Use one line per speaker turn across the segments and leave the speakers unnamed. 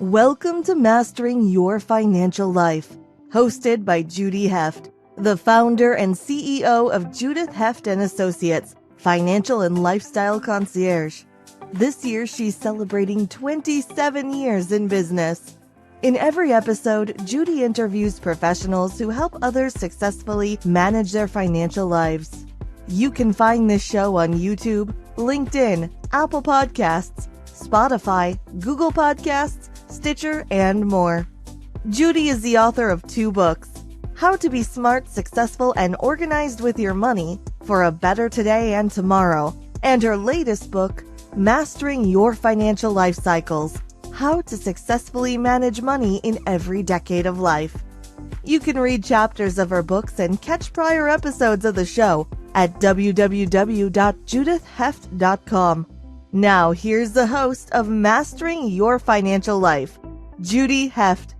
Welcome to Mastering Your Financial Life, hosted by Judy Heft, the founder and CEO of Judith Heft and Associates, Financial and Lifestyle Concierge. This year, she's celebrating 27 years in business. In every episode, Judy interviews professionals who help others successfully manage their financial lives. You can find this show on YouTube, LinkedIn, Apple Podcasts, Spotify, Google Podcasts, Stitcher, and more. Judy is the author of 2 books, How to Be Smart, Successful, and Organized with Your Money for a Better Today and Tomorrow, and her latest book, Mastering Your Financial Life Cycles, How to Successfully Manage Money in Every Decade of Life. You can read chapters of her books and catch prior episodes of the show at www.judithheft.com. Now, here's the host of Mastering Your Financial Life, Judy Heft.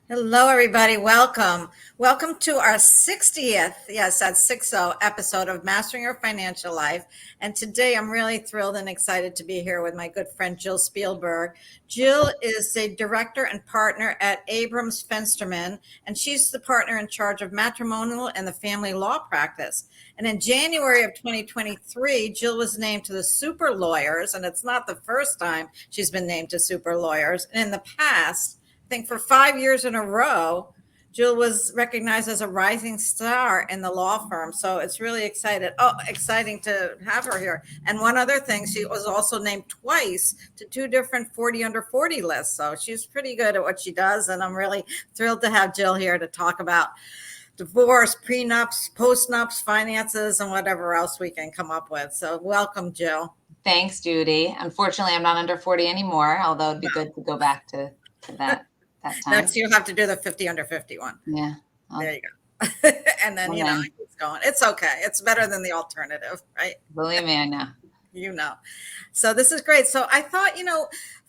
Hello, everybody. Welcome. Welcome to our 60th, yes, that's 60 episode of Mastering Your Financial Life. And today I'm really thrilled and excited to be here with my good friend, Jill Spielberg. Jill is a director and partner at Abrams Fensterman, and she's the partner in charge of matrimonial and the family law practice. And in January of 2023, Jill was named to the Super Lawyers, and it's not the first time she's been named to Super Lawyers. And in the past, I think for 5 years in a row, Jill was recognized as a rising star in the law firm. So it's really exciting to have her here. And one other thing, she was also named twice to 2 different 40 under 40 lists. So she's pretty good at what she does. And I'm really thrilled to have Jill here to talk about divorce, prenups, postnups, finances, and whatever else we can come up with. So welcome, Jill.
Thanks, Judy. Unfortunately, I'm not under 40 anymore, although it'd be good to go back to that.
Next, you'll have to do the 50 under 50 one.
Yeah.
There you go. And then, it keeps going. It's okay. It's better than the alternative, right?
Believe me, I know.
So this is great. So I thought,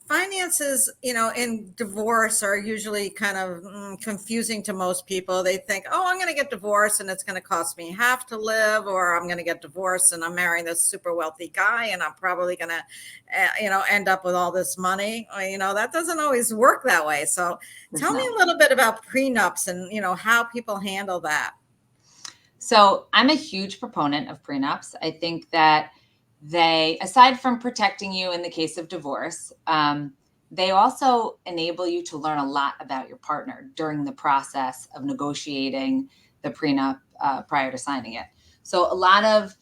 finances, in divorce are usually kind of confusing to most people. They think, I'm going to get divorced and it's going to cost me half to live, or I'm going to get divorced and I'm marrying this super wealthy guy and I'm probably going to, end up with all this money. That doesn't always work that way. So tell me a little bit about prenups and, how people handle that.
So I'm a huge proponent of prenups. I think that they, aside from protecting you in the case of divorce, they also enable you to learn a lot about your partner during the process of negotiating the prenup prior to signing it. So a lot of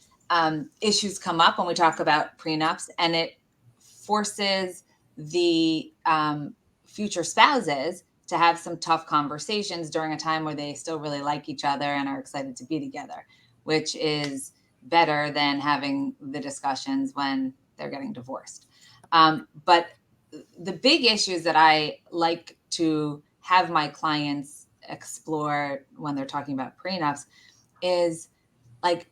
issues come up when we talk about prenups, and it forces the future spouses to have some tough conversations during a time where they still really like each other and are excited to be together, which is better than having the discussions when they're getting divorced. But the big issues that I like to have my clients explore when they're talking about prenups is like,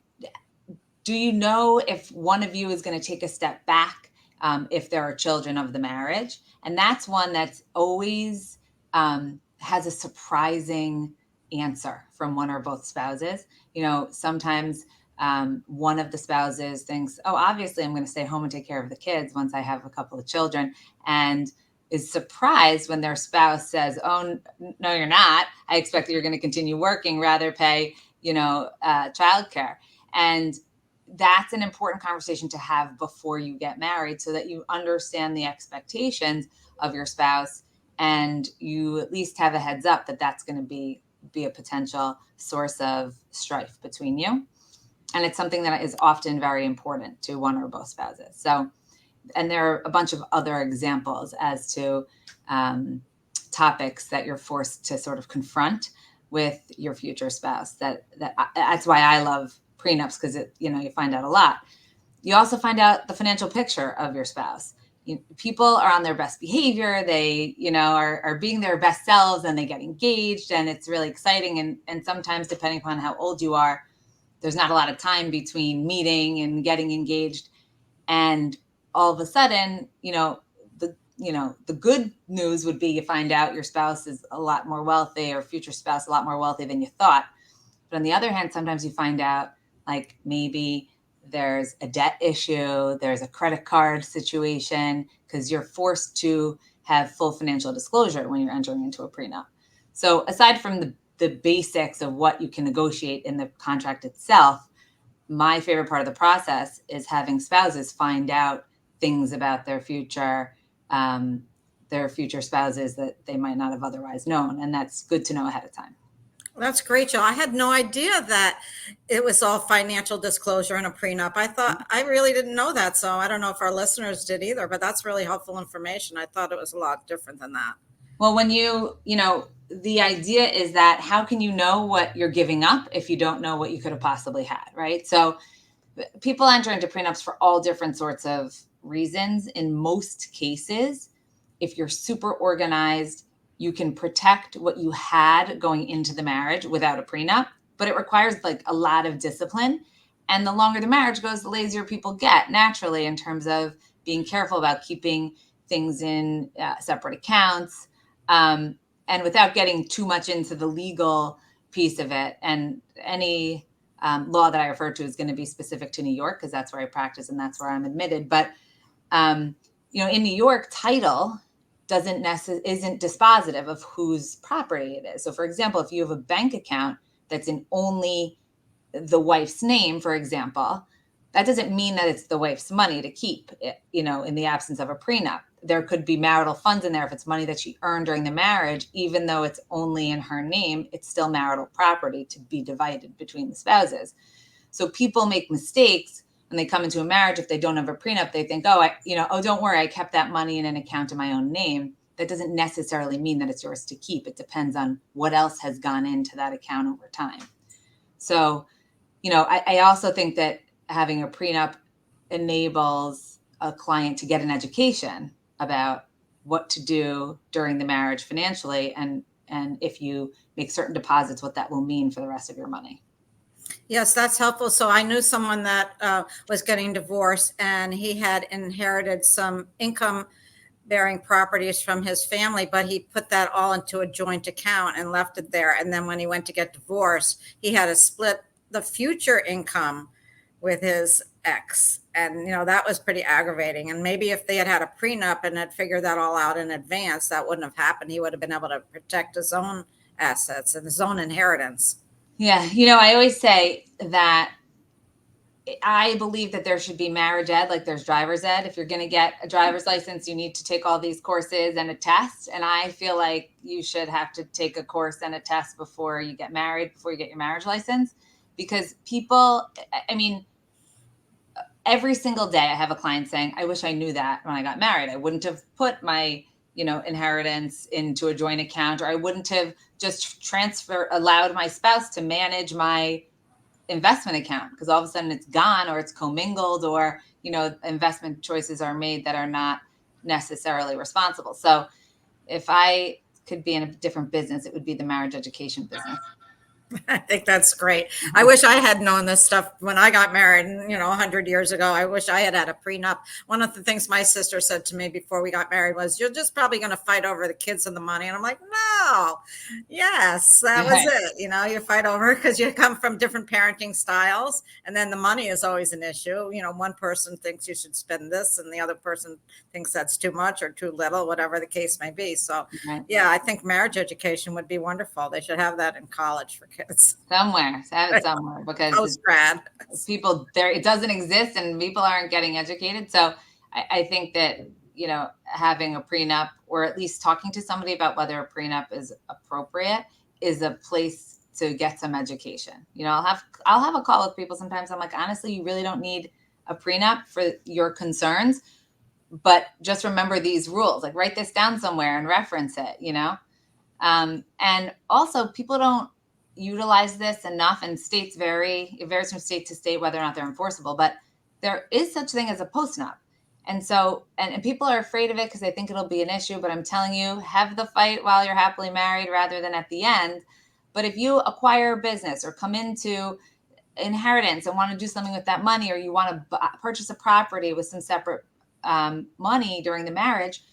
do you know if one of you is going to take a step back if there are children of the marriage? And that's one that's always has a surprising answer from one or both spouses. Sometimes one of the spouses thinks, obviously I'm going to stay home and take care of the kids once I have a couple of children, and is surprised when their spouse says, no, you're not. I expect that you're going to continue working, rather pay, childcare. And that's an important conversation to have before you get married, so that you understand the expectations of your spouse and you at least have a heads up that that's going to be a potential source of strife between you. And it's something that is often very important to one or both spouses. So, and there are a bunch of other examples as to topics that you're forced to sort of confront with your future spouse. That's why I love prenups, because you find out a lot. You also find out the financial picture of your spouse. People are on their best behavior. They, are being their best selves, and they get engaged, and it's really exciting. And sometimes, depending upon how old you are, there's not a lot of time between meeting and getting engaged. And all of a sudden, the good news would be you find out your spouse is a lot more wealthy, or future spouse a lot more wealthy than you thought. But on the other hand, sometimes you find out like maybe there's a debt issue, there's a credit card situation, because you're forced to have full financial disclosure when you're entering into a prenup. So aside from the basics of what you can negotiate in the contract itself, my favorite part of the process is having spouses find out things about their future spouses that they might not have otherwise known. And that's good to know ahead of time.
That's great, Jill. I had no idea that it was all financial disclosure in a prenup. I really didn't know that. So I don't know if our listeners did either, but that's really helpful information. I thought it was a lot different than that.
Well, when the idea is that how can you know what you're giving up if you don't know what you could have possibly had, right? So people enter into prenups for all different sorts of reasons. In most cases, if you're super organized, you can protect what you had going into the marriage without a prenup, but it requires like a lot of discipline. And the longer the marriage goes, the lazier people get naturally in terms of being careful about keeping things in separate accounts. And without getting too much into the legal piece of it, and any law that I refer to is going to be specific to New York because that's where I practice and that's where I'm admitted. But in New York, title isn't dispositive of whose property it is. So, for example, if you have a bank account that's in only the wife's name, for example, that doesn't mean that it's the wife's money to keep, in the absence of a prenup. There could be marital funds in there if it's money that she earned during the marriage, even though it's only in her name, it's still marital property to be divided between the spouses. So people make mistakes when they come into a marriage. If they don't have a prenup, they think, don't worry, I kept that money in an account in my own name. That doesn't necessarily mean that it's yours to keep. It depends on what else has gone into that account over time. So, I also think that having a prenup enables a client to get an education about what to do during the marriage financially, and if you make certain deposits, what that will mean for the rest of your money.
Yes, that's helpful. So I knew someone that was getting divorced, and he had inherited some income-bearing properties from his family, but he put that all into a joint account and left it there. And then when he went to get divorced, he had to split the future income with his ex. And, that was pretty aggravating. And maybe if they had had a prenup and had figured that all out in advance, that wouldn't have happened. He would have been able to protect his own assets and his own inheritance.
Yeah. I always say that I believe that there should be marriage ed, like there's driver's ed. If you're going to get a driver's license, you need to take all these courses and a test. And I feel like you should have to take a course and a test before you get married, before you get your marriage license, because every single day I have a client saying, I wish I knew that when I got married. I wouldn't have put my, inheritance into a joint account, or I wouldn't have just allowed my spouse to manage my investment account, because all of a sudden it's gone, or it's commingled, or, investment choices are made that are not necessarily responsible. So if I could be in a different business, it would be the marriage education business.
I think that's great. I wish I had known this stuff when I got married, 100 years ago. I wish I had had a prenup. One of the things my sister said to me before we got married was, you're just probably going to fight over the kids and the money. And I'm like, no, yes, that was it. You fight over because you come from different parenting styles. And then the money is always an issue. One person thinks you should spend this and the other person thinks that's too much or too little, whatever the case may be. So, yeah, I think marriage education would be wonderful. They should have that in college for kids.
Somewhere, have it somewhere, because people there, it doesn't exist and people aren't getting educated. So I think that, having a prenup, or at least talking to somebody about whether a prenup is appropriate, is a place to get some education. I'll have a call with people sometimes. I'm like, honestly, you really don't need a prenup for your concerns, but just remember these rules, like write this down somewhere and reference it, and also people don't utilize this enough, and it varies from state to state whether or not they're enforceable, but there is such thing as a postnup. And so, and people are afraid of it because they think it'll be an issue, but I'm telling you, have the fight while you're happily married rather than at the end. But if you acquire a business or come into inheritance and want to do something with that money, or you want to purchase a property with some separate money during the marriage,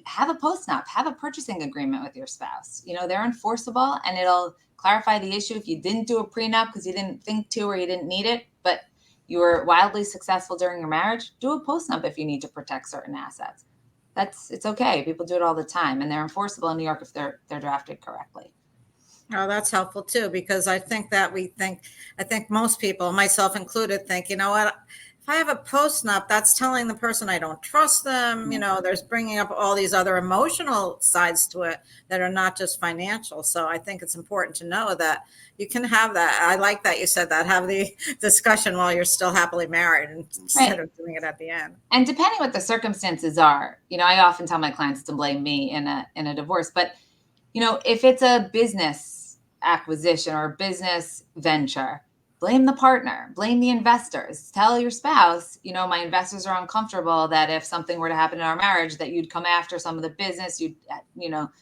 have a postnup, have a purchasing agreement with your spouse. They're enforceable, and it'll clarify the issue if you didn't do a prenup because you didn't think to, or you didn't need it. But you were wildly successful during your marriage, do a postnup if you need to protect certain assets. It's okay. People do it all the time, and they're enforceable in New York if they're drafted correctly.
Oh, that's helpful too, because I think most people, myself included, think, you know what, if I have a postnup, that's telling the person I don't trust them. There's bringing up all these other emotional sides to it that are not just financial. So I think it's important to know that you can have that. I like that you said that, have the discussion while you're still happily married instead of doing it at the end.
And depending what the circumstances are, I often tell my clients to blame me in a divorce, but if it's a business acquisition or a business venture, blame the partner, blame the investors. Tell your spouse, my investors are uncomfortable that if something were to happen in our marriage, that you'd come after some of the business, you'd,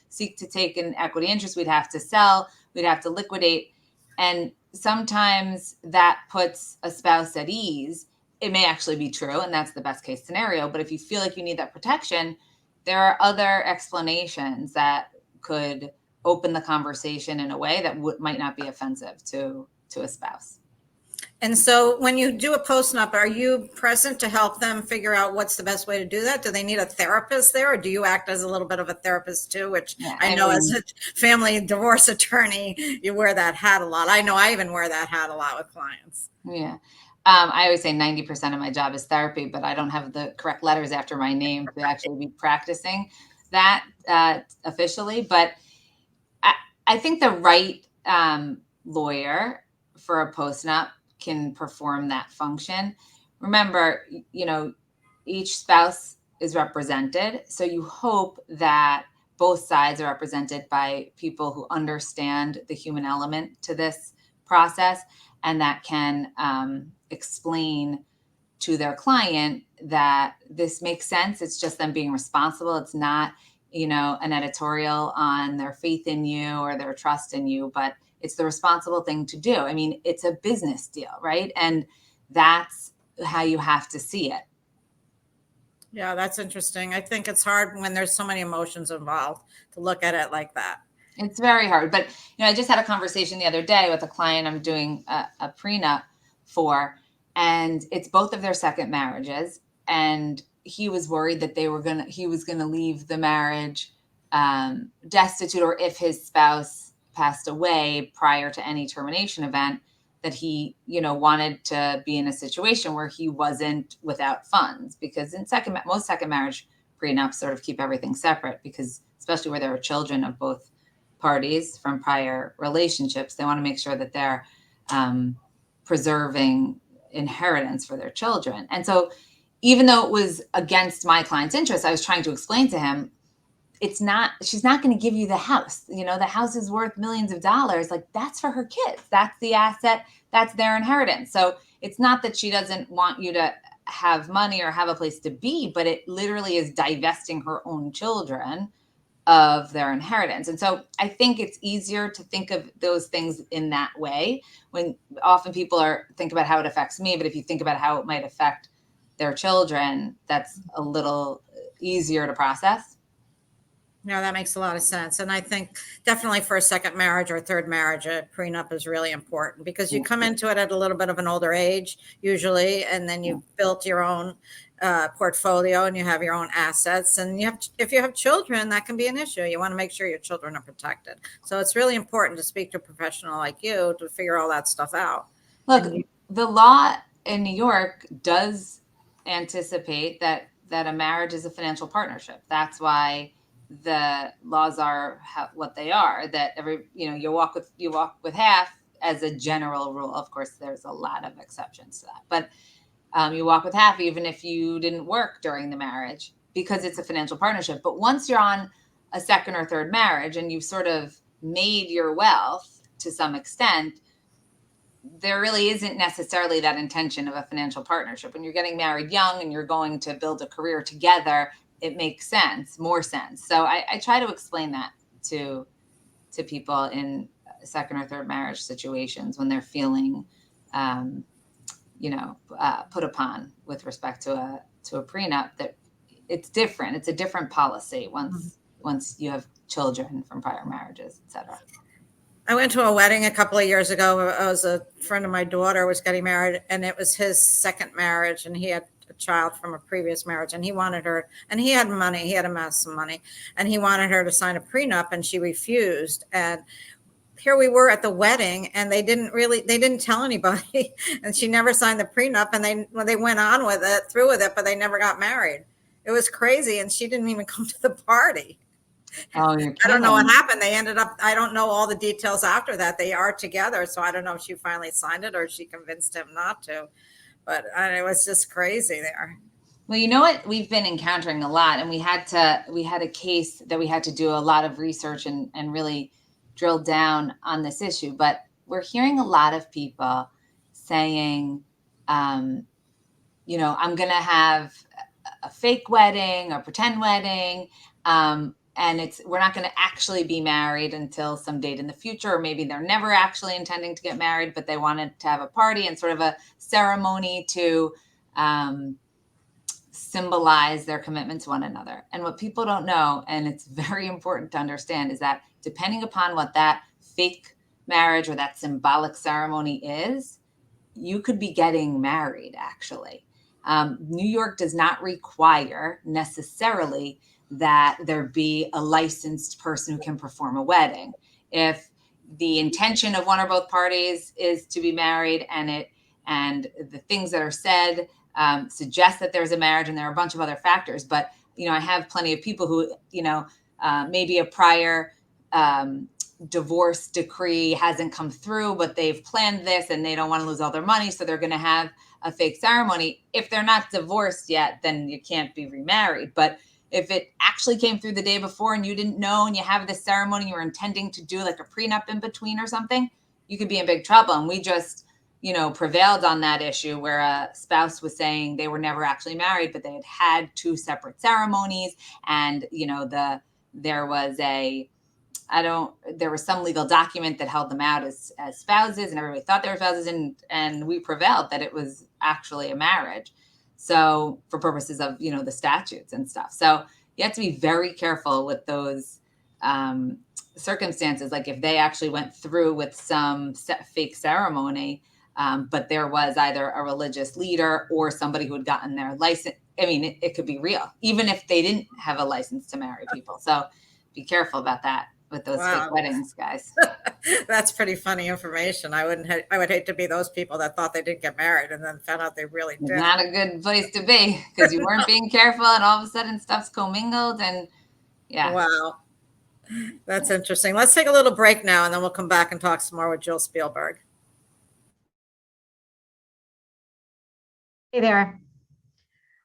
seek to take an equity interest, we'd have to sell, we'd have to liquidate. And sometimes that puts a spouse at ease. It may actually be true, and that's the best case scenario. But if you feel like you need that protection, there are other explanations that could open the conversation in a way that might not be offensive to a spouse.
And so when you do a postnup, are you present to help them figure out what's the best way to do that? Do they need a therapist there, or do you act as a little bit of a therapist too, which I know as a family divorce attorney, you wear that hat a lot. I know I even wear that hat a lot with clients.
Yeah. I always say 90% of my job is therapy, but I don't have the correct letters after my name to actually be practicing that officially. But I think the right lawyer for a postnup can perform that function. Remember, each spouse is represented. So you hope that both sides are represented by people who understand the human element to this process and that can explain to their client that this makes sense. It's just them being responsible. It's not an editorial on their faith in you or their trust in you, but it's the responsible thing to do. I mean, it's a business deal, right? And that's how you have to see it.
Yeah, that's interesting. I think it's hard when there's so many emotions involved to look at it like that.
It's very hard. But, I just had a conversation the other day with a client I'm doing a prenup for, and it's both of their second marriages. And he was worried that he was going to leave the marriage destitute, or if his spouse passed away prior to any termination event, that he, wanted to be in a situation where he wasn't without funds, because in most second marriage prenups sort of keep everything separate, because especially where there are children of both parties from prior relationships, they want to make sure that they're preserving inheritance for their children. And so even though it was against my client's interest, I was trying to explain to him, she's not going to give you the house. The house is worth millions of dollars. Like, that's for her kids. That's the asset. That's their inheritance. So it's not that she doesn't want you to have money or have a place to be, but it literally is divesting her own children of their inheritance. And so I think it's easier to think of those things in that way, when often people think about how it affects me, but if you think about how it might affect their children, that's a little easier to process.
No, that makes a lot of sense. And I think definitely for a second marriage or third marriage, a prenup is really important, because you come into it at a little bit of an older age, usually, and then you've built your own portfolio and you have your own assets. And if you have children, that can be an issue. You want to make sure your children are protected. So it's really important to speak to a professional like you to figure all that stuff out.
Look, the law in New York does anticipate that a marriage is a financial partnership. That's why the laws are what they are, that you walk with half as a general rule. Of course, there's a lot of exceptions to that, but you walk with half even if you didn't work during the marriage, because it's a financial partnership. But once you're on a second or third marriage and you've sort of made your wealth to some extent, there really isn't necessarily that intention of a financial partnership. When you're getting married young and you're going to build a career together, it makes more sense. So I try to explain that to people in second or third marriage situations when they're feeling, put upon with respect to a prenup, that it's different. It's a different policy once you have children from prior marriages, et cetera.
I went to a wedding a couple of years ago. I was a friend of my daughter was getting married, and it was his second marriage, and he had a child from a previous marriage, and he wanted her, and he had money, he had amassed some money, and he wanted her to sign a prenup, and she refused. And here we were at the wedding, and they didn't tell anybody, and she never signed the prenup, and they went on with it, through with it, but they never got married. It was crazy, and she didn't even come to the party.
Oh, you're
I don't know what
kidding.
happened. They ended up, I don't know all the details after that. They are together. So I don't know if she finally signed it or she convinced him not to. But it was just crazy there.
Well, you know what we've been encountering a lot, and we had a case that we had to do a lot of research and really drill down on this issue. But we're hearing a lot of people saying, I'm going to have a fake wedding or pretend wedding. And we're not going to actually be married until some date in the future, or maybe they're never actually intending to get married, but they wanted to have a party and sort of a ceremony to symbolize their commitment to one another. And what people don't know, and it's very important to understand, is that depending upon what that fake marriage or that symbolic ceremony is, you could be getting married, actually. New York does not require necessarily that there be a licensed person who can perform a wedding. If the intention of one or both parties is to be married, and the things that are said suggest that there's a marriage, and there are a bunch of other factors. But, I have plenty of people who, maybe a prior divorce decree hasn't come through, but they've planned this and they don't want to lose all their money. So they're going to have a fake ceremony. If they're not divorced yet, then you can't be remarried. But if it actually came through the day before and you didn't know, and you have this ceremony, you're intending to do like a prenup in between or something, you could be in big trouble. And we just, prevailed on that issue where a spouse was saying they were never actually married, but they had had two separate ceremonies. And, there was some legal document that held them out as spouses, and everybody thought they were spouses, and we prevailed that it was actually a marriage. So for purposes of, the statutes and stuff. So you have to be very careful with those circumstances. Like if they actually went through with some fake ceremony, but there was either a religious leader or somebody who had gotten their license. I mean, it could be real, even if they didn't have a license to marry people. So be careful about that with those fake weddings, guys.
That's pretty funny information. I would hate to be those people that thought they didn't get married and then found out they really did.
It's not a good place to be because you weren't being careful, and all of a sudden stuff's commingled, and yeah.
Wow. That's interesting. Let's take a little break now, and then we'll come back and talk some more with Jill Spielberg.
Hey there.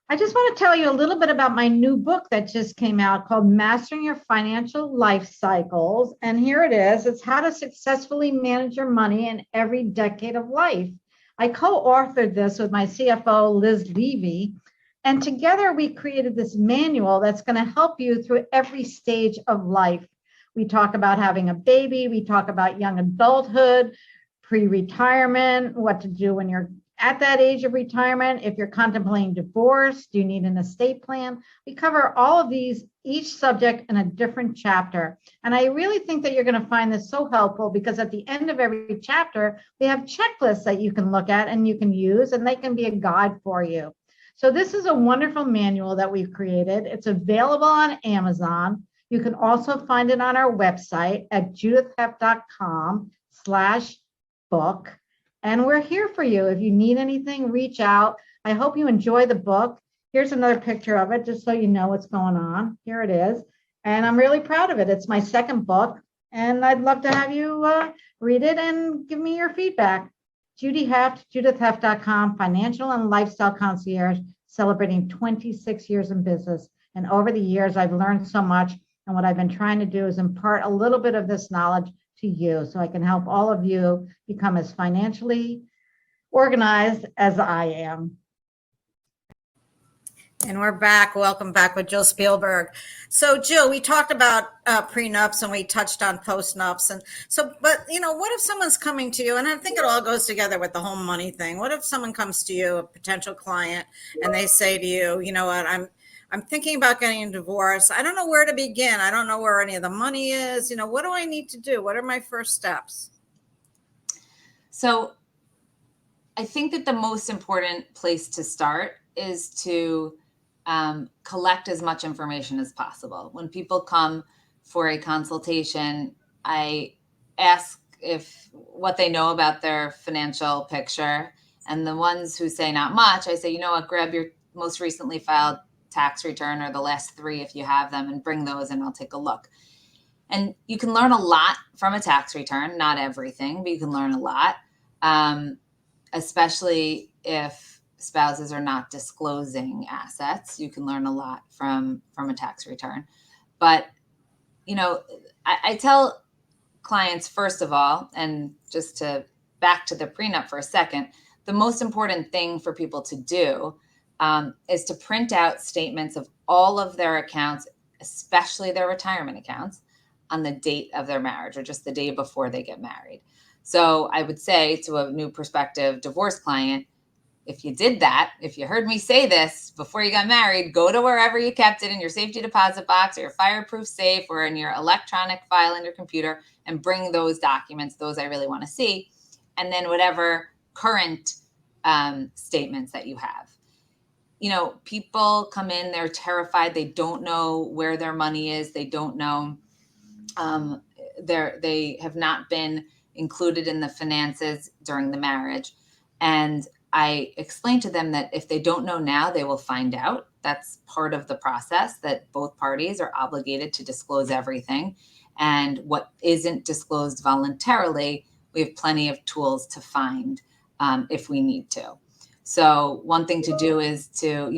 I just want to tell you a little bit about my new book that just came out called Mastering Your Financial Life Cycles. And here it is. It's how to successfully manage your money in every decade of life. I co-authored this with my CFO, Liz Levy. And together we created this manual that's going to help you through every stage of life. We talk about having a baby. We talk about young adulthood, pre-retirement, what to do when you're at that age of retirement. If you're contemplating divorce, do you need an estate plan? We cover all of these, each subject in a different chapter. And I really think that you're going to find this so helpful because at the end of every chapter, we have checklists that you can look at and you can use, and they can be a guide for you. So this is a wonderful manual that we've created. It's available on Amazon. You can also find it on our website at judithheft.com/book. And we're here for you. If you need anything, reach out. I hope you enjoy the book. Here's another picture of it, just so you know what's going on. Here it is. And I'm really proud of it. It's my second book. And I'd love to have you read it and give me your feedback. Judy Heft, judithheft.com, financial and lifestyle concierge, celebrating 26 years in business. And over the years, I've learned so much. And what I've been trying to do is impart a little bit of this knowledge to you so I can help all of you become as financially organized as I am.
And we're back. Welcome back with Jill Spielberg. So Jill, we talked about prenups and we touched on postnups. And so, but what if someone's coming to you, and I think it all goes together with the whole money thing. What if someone comes to you, a potential client, and they say to you, you know what, I'm thinking about getting a divorce. I don't know where to begin. I don't know where any of the money is. What do I need to do? What are my first steps?
So I think that the most important place to start is to collect as much information as possible. When people come for a consultation, I ask what they know about their financial picture. And the ones who say not much, I say, you know what, grab your most recently filed tax return or the last 3 if you have them, and bring those and I'll take a look. And you can learn a lot from a tax return, not everything, but you can learn a lot, especially if spouses are not disclosing assets. You can learn a lot from a tax return. But, I tell clients, first of all, and just to back to the prenup for a second, the most important thing for people to do is to print out statements of all of their accounts, especially their retirement accounts, on the date of their marriage or just the day before they get married. So I would say to a new prospective divorce client, if you did that, if you heard me say this before you got married, go to wherever you kept it in your safety deposit box or your fireproof safe or in your electronic file in your computer and bring those documents, those I really want to see. And then whatever current statements that you have. People come in, they're terrified. They don't know where their money is. They don't know. They have not been included in the finances during the marriage. And I explain to them that if they don't know now, they will find out. That's part of the process, that both parties are obligated to disclose everything. And what isn't disclosed voluntarily, we have plenty of tools to find if we need to. So one thing to do is to,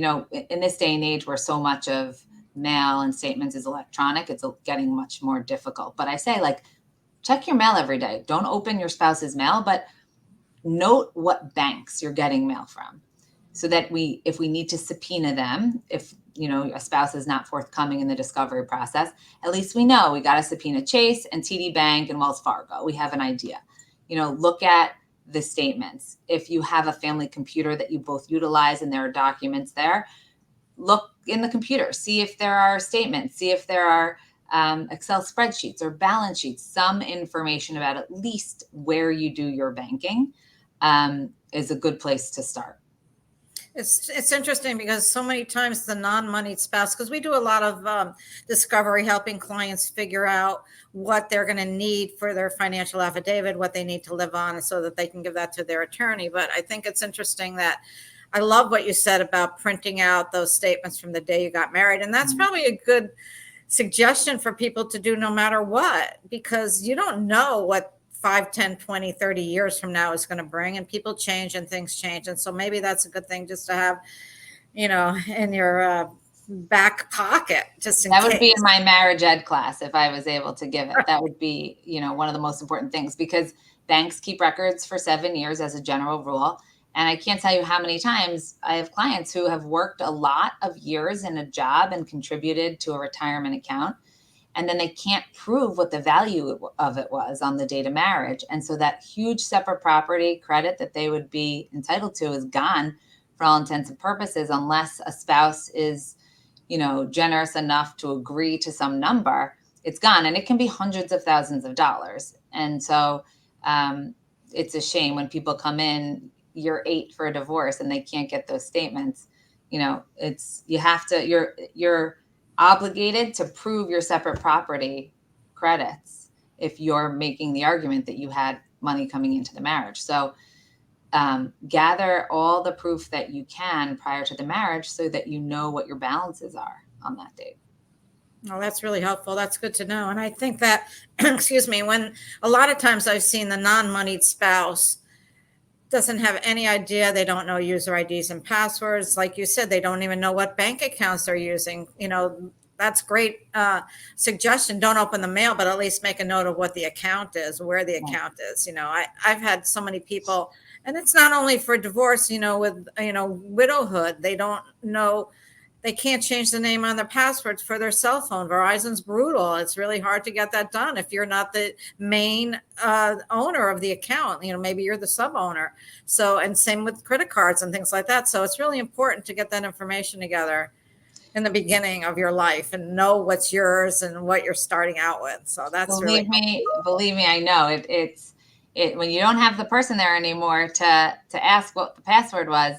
in this day and age where so much of mail and statements is electronic, it's getting much more difficult. But I say, check your mail every day. Don't open your spouse's mail, but note what banks you're getting mail from, so that if we need to subpoena them, if a spouse is not forthcoming in the discovery process, at least we know we got to subpoena Chase and TD Bank and Wells Fargo. We have an idea. Look at the statements. If you have a family computer that you both utilize and there are documents there, look in the computer, see if there are statements, see if there are Excel spreadsheets or balance sheets, some information about at least where you do your banking is a good place to start.
It's interesting because so many times the non-moneyed spouse, because we do a lot of discovery, helping clients figure out what they're going to need for their financial affidavit, what they need to live on, so that they can give that to their attorney. But I think it's interesting that I love what you said about printing out those statements from the day you got married. And that's probably a good suggestion for people to do no matter what, because you don't know what 5, 10, 20, 30 years from now is going to bring, and people change and things change. And so maybe that's a good thing just to have, in your back pocket, just in
that
case.
Would be in my marriage ed class if I was able to give it. That would be, one of the most important things, because banks keep records for 7 years as a general rule. And I can't tell you how many times I have clients who have worked a lot of years in a job and contributed to a retirement account, and then they can't prove what the value of it was on the date of marriage. And so that huge separate property credit that they would be entitled to is gone for all intents and purposes, unless a spouse is, generous enough to agree to some number. It's gone, and it can be hundreds of thousands of dollars. And so it's a shame when people come in year 8 for a divorce and they can't get those statements. You're obligated to prove your separate property credits if you're making the argument that you had money coming into the marriage. So gather all the proof that you can prior to the marriage so that you know what your balances are on that date.
Oh, that's really helpful. That's good to know. And I think that, excuse me, when a lot of times I've seen the non-moneyed spouse doesn't have any idea. They don't know user IDs and passwords. Like you said, they don't even know what bank accounts they're using. That's great suggestion. Don't open the mail, but at least make a note of what the account is, where the account is. I've had so many people, and it's not only for divorce, with, widowhood, they don't know. They can't change the name on their passwords for their cell phone. Verizon's brutal. It's really hard to get that done if you're not the main owner of the account. Maybe you're the sub owner. So, and same with credit cards and things like that. So it's really important to get that information together. in the beginning of your life and know what's yours and what you're starting out with. So that's
believe me, I know it's when you don't have the person there anymore to ask what the password was,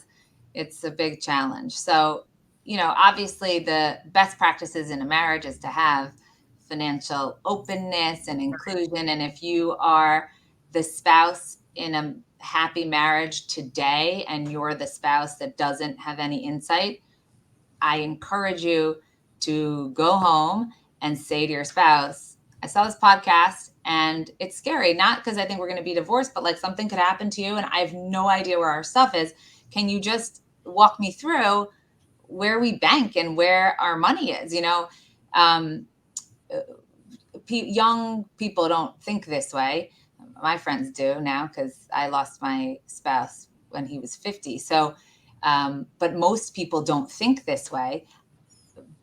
it's a big challenge. So, obviously the best practices in a marriage is to have financial openness and inclusion. And if you are the spouse in a happy marriage today and you're the spouse that doesn't have any insight, I encourage you to go home and say to your spouse, I saw this podcast and it's scary, not because I think we're going to be divorced, but like something could happen to you and I have no idea where our stuff is. Can you just walk me through where we bank and where our money is? Young people don't think this way. My friends do now because I lost my spouse when he was 50. So, but most people don't think this way.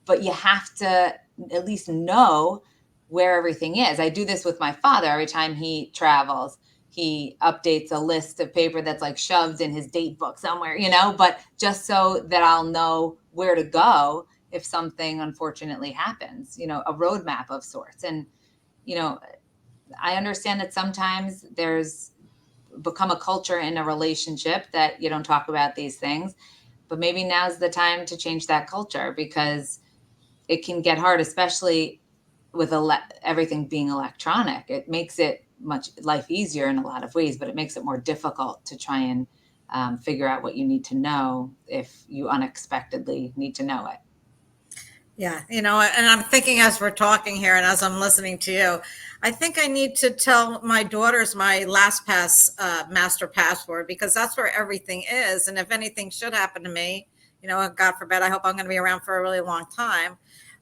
But you have to at least know where everything is. I do this with my father. Every time he travels, he updates a list of paper that's like shoved in his date book somewhere, but just so that I'll know where to go if something unfortunately happens, a roadmap of sorts. And, I understand that sometimes there's become a culture in a relationship that you don't talk about these things, but maybe now's the time to change that culture because it can get hard, especially with everything being electronic. It makes it life easier in a lot of ways, but it makes it more difficult to try and figure out what you need to know if you unexpectedly need to know it.
Yeah, and I'm thinking as we're talking here and as I'm listening to you, I think I need to tell my daughters my LastPass master password because that's where everything is. And if anything should happen to me, God forbid, I hope I'm going to be around for a really long time.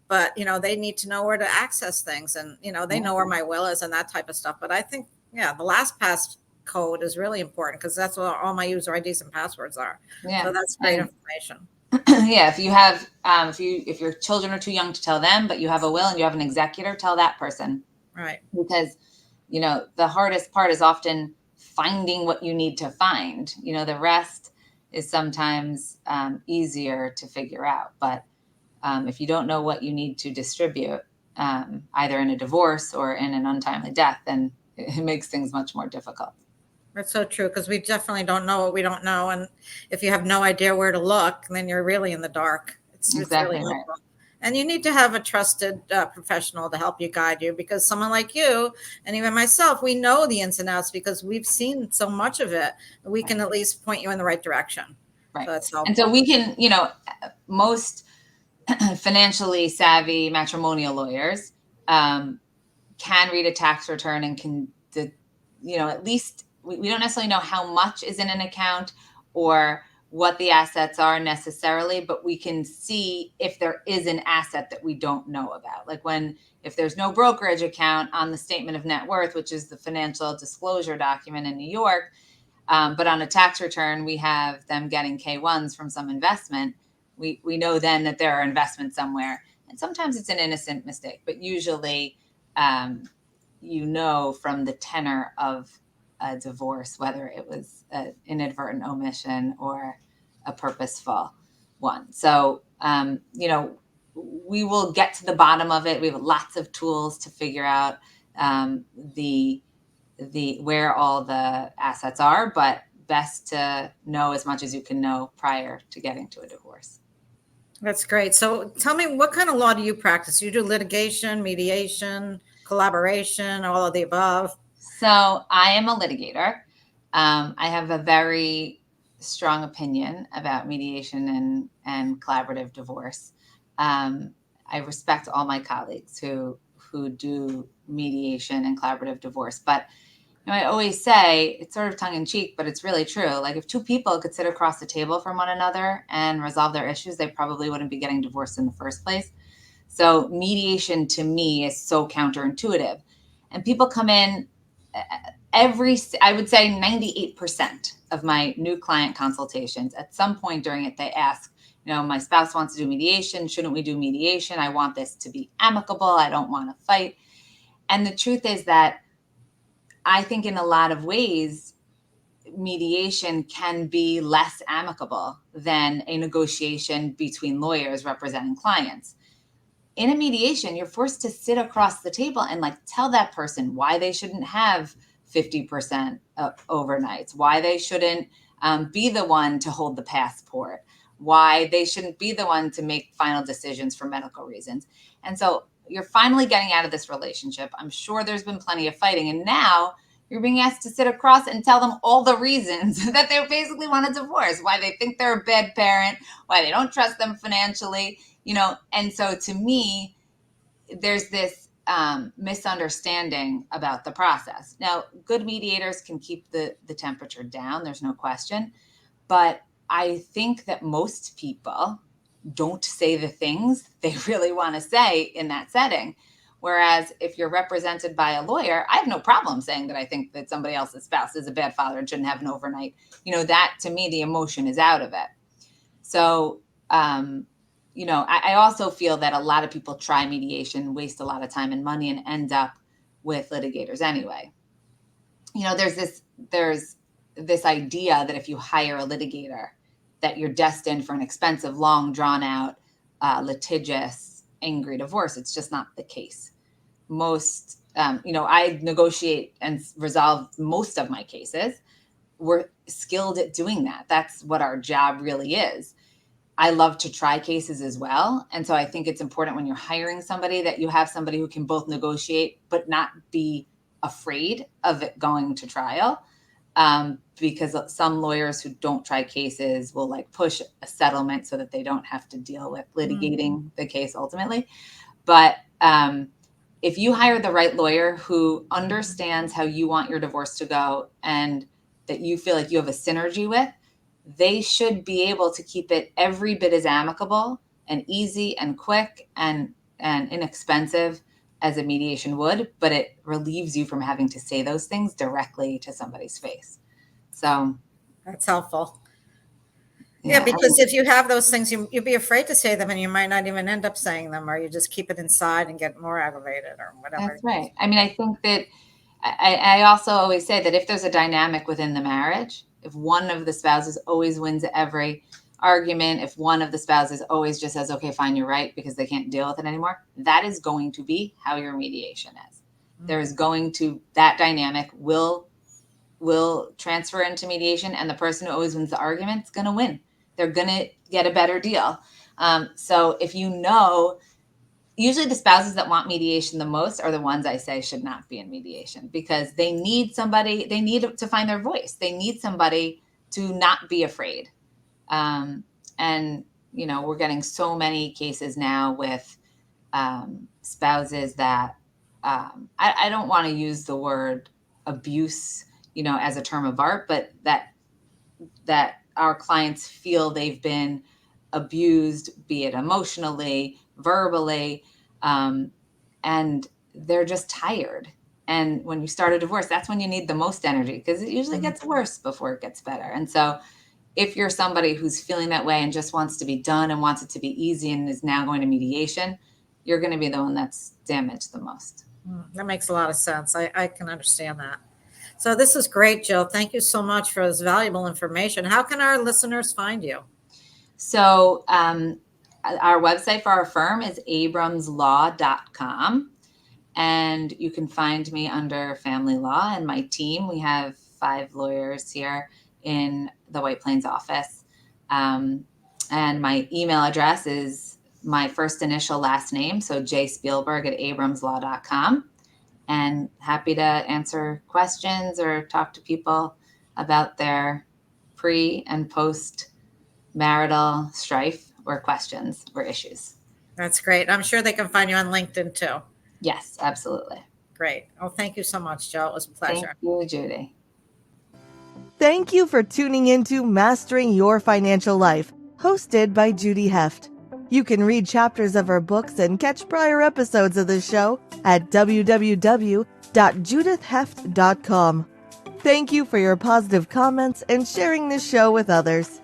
But, they need to know where to access things and, they know where my will is and that type of stuff. But I think, the LastPass code is really important because that's what all my user IDs and passwords are. Yeah. So that's great information.
Yeah, if you have, if your children are too young to tell them, but you have a will and you have an executor, tell that person.
Right.
Because, the hardest part is often finding what you need to find. The rest is sometimes easier to figure out. But if you don't know what you need to distribute, either in a divorce or in an untimely death, then it makes things much more difficult.
That's so true because we definitely don't know what we don't know. And if you have no idea where to look, then you're really in the dark. It's
exactly
really
right.
helpful. And you need to have a trusted professional to help you guide you because someone like you and even myself, we know the ins and outs because we've seen so much of it. We can at least point you in the right direction.
Right.
So that's
and so we can, most financially savvy matrimonial lawyers can read a tax return and can, at least we don't necessarily know how much is in an account or what the assets are necessarily, but we can see if there is an asset that we don't know about. Like if there's no brokerage account on the statement of net worth, which is the financial disclosure document in New York, but on a tax return, we have them getting K-1s from some investment. We know then that there are investments somewhere. And sometimes it's an innocent mistake, but usually, from the tenor of a divorce, whether it was an inadvertent omission or a purposeful one. So, we will get to the bottom of it. We have lots of tools to figure out where all the assets are, but best to know as much as you can know prior to getting to a divorce.
That's great. So tell me, what kind of law do you practice? You do litigation, mediation, collaboration, all of the above?
So I am a litigator. I have a very strong opinion about mediation and collaborative divorce. I respect all my colleagues who do mediation and collaborative divorce, but I always say it's sort of tongue in cheek, but it's really true. Like if two people could sit across the table from one another and resolve their issues, they probably wouldn't be getting divorced in the first place. So mediation to me is so counterintuitive. And people come in I would say 98% of my new client consultations, at some point during it, they ask, my spouse wants to do mediation. Shouldn't we do mediation? I want this to be amicable. I don't want to fight. And the truth is that I think in a lot of ways, mediation can be less amicable than a negotiation between lawyers representing clients. In a mediation, you're forced to sit across the table and like tell that person why they shouldn't have 50% overnights, why they shouldn't be the one to hold the passport, why they shouldn't be the one to make final decisions for medical reasons. And so you're finally getting out of this relationship. I'm sure there's been plenty of fighting. And now you're being asked to sit across and tell them all the reasons that they basically want a divorce, why they think they're a bad parent, why they don't trust them financially, you know. And so to me, there's this misunderstanding about the process. Now, good mediators can keep the temperature down. There's no question. But I think that most people don't say the things they really want to say in that setting. Whereas if you're represented by a lawyer, I have no problem saying that I think that somebody else's spouse is a bad father and shouldn't have an overnight. You know, that to me, the emotion is out of it. So, you know, I also feel that a lot of people try mediation, waste a lot of time and money, and end up with litigators anyway. You know, there's this idea that if you hire a litigator, that you're destined for an expensive, long, drawn out, litigious, angry divorce. It's just not the case. Most, you know, I negotiate and resolve most of my cases. We're skilled at doing that. That's what our job really is. I love to try cases as well. And so I think it's important when you're hiring somebody that you have somebody who can both negotiate, but not be afraid of it going to trial. Because some lawyers who don't try cases will like push a settlement so that they don't have to deal with litigating the case ultimately. But if you hire the right lawyer who understands how you want your divorce to go and that you feel like you have a synergy with, they should be able to keep it every bit as amicable and easy and quick and inexpensive as a mediation would, but it relieves you from having to say those things directly to somebody's face. So
that's helpful. Yeah, because if you have those things, you'd be afraid to say them and you might not even end up saying them, or you just keep it inside and get more aggravated or whatever.
That's right. I mean, I think that I also always say that if there's a dynamic within the marriage, if one of the spouses always wins every argument, if one of the spouses always just says, okay, fine, you're right, because they can't deal with it anymore, that is going to be how your mediation is. There is going to, that dynamic will transfer into mediation, and the person who always wins the argument is going to win. They're going to get a better deal. So if you know, usually the spouses that want mediation the most are the ones I say should not be in mediation, because they need somebody, they need to find their voice. They need somebody to not be afraid. And, you know, we're getting so many cases now with spouses that I don't want to use the word abuse, you know, as a term of art, but that our clients feel they've been abused, be it emotionally, verbally, and they're just tired. And when you start a divorce, that's when you need the most energy, because it usually gets worse before it gets better. And so if you're somebody who's feeling that way and just wants to be done and wants it to be easy and is now going to mediation, you're going to be the one that's damaged the most.
That makes a lot of sense. I can understand that. So this is great, Jill. Thank you so much for this valuable information. How can our listeners find you?
So our website for our firm is abramslaw.com. And you can find me under Family Law and my team. We have 5 lawyers here in the White Plains office. And my email address is my first initial last name, so jspielberg@abramslaw.com. And happy to answer questions or talk to people about their pre and post marital strife or questions or issues.
That's great. I'm sure they can find you on LinkedIn too.
Yes, absolutely.
Great. Well, thank you so much, Jill. It was a pleasure.
Thank you, Judy.
Thank you for tuning into Mastering Your Financial Life, hosted by Judy Heft. You can read chapters of her books and catch prior episodes of the show at www.judithheft.com. Thank you for your positive comments and sharing this show with others.